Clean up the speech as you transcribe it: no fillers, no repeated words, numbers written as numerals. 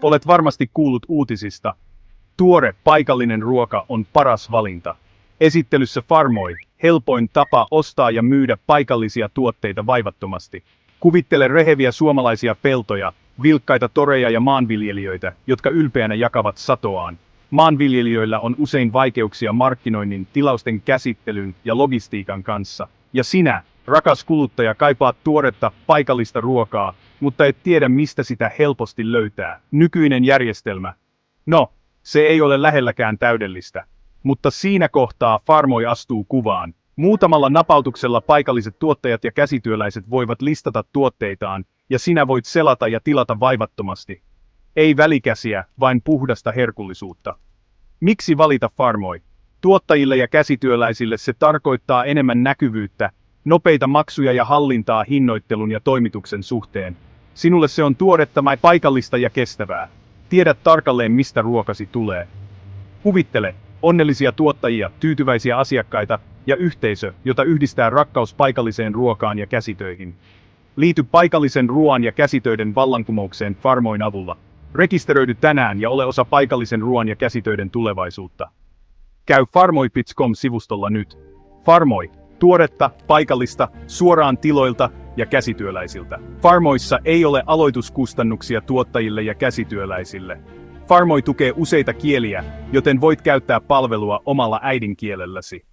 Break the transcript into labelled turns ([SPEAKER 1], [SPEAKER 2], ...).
[SPEAKER 1] Olet varmasti kuullut uutisista. Tuore paikallinen ruoka on paras valinta. Esittelyssä Farmoi, helpoin tapa ostaa ja myydä paikallisia tuotteita vaivattomasti. Kuvittele reheviä suomalaisia peltoja, vilkkaita toreja ja maanviljelijöitä, jotka ylpeänä jakavat satoaan. Maanviljelijöillä on usein vaikeuksia markkinoinnin, tilausten käsittelyn ja logistiikan kanssa. Ja sinä, rakas kuluttaja, kaipaat tuoretta, paikallista ruokaa, mutta et tiedä mistä sitä helposti löytää. Nykyinen järjestelmä. No, se ei ole lähelläkään täydellistä. Mutta siinä kohtaa Farmoi astuu kuvaan. Muutamalla napautuksella paikalliset tuottajat ja käsityöläiset voivat listata tuotteitaan, ja sinä voit selata ja tilata vaivattomasti. Ei välikäsiä, vain puhdasta herkullisuutta. Miksi valita Farmoi? Tuottajille ja käsityöläisille se tarkoittaa enemmän näkyvyyttä, nopeita maksuja ja hallintaa hinnoittelun ja toimituksen suhteen. Sinulle se on tuoretta, paikallista ja kestävää. Tiedät tarkalleen mistä ruokasi tulee. Kuvittele, onnellisia tuottajia, tyytyväisiä asiakkaita ja yhteisö, jota yhdistää rakkaus paikalliseen ruokaan ja käsitöihin. Liity paikallisen ruoan ja käsitöiden vallankumoukseen Farmoin avulla. Rekisteröidy tänään ja ole osa paikallisen ruoan ja käsitöiden tulevaisuutta. Käy farmoi.com-sivustolla nyt. Farmoi, tuoretta, paikallista, suoraan tiloilta ja käsityöläisiltä. Farmoissa ei ole aloituskustannuksia tuottajille ja käsityöläisille. Farmoi tukee useita kieliä, joten voit käyttää palvelua omalla äidinkielelläsi.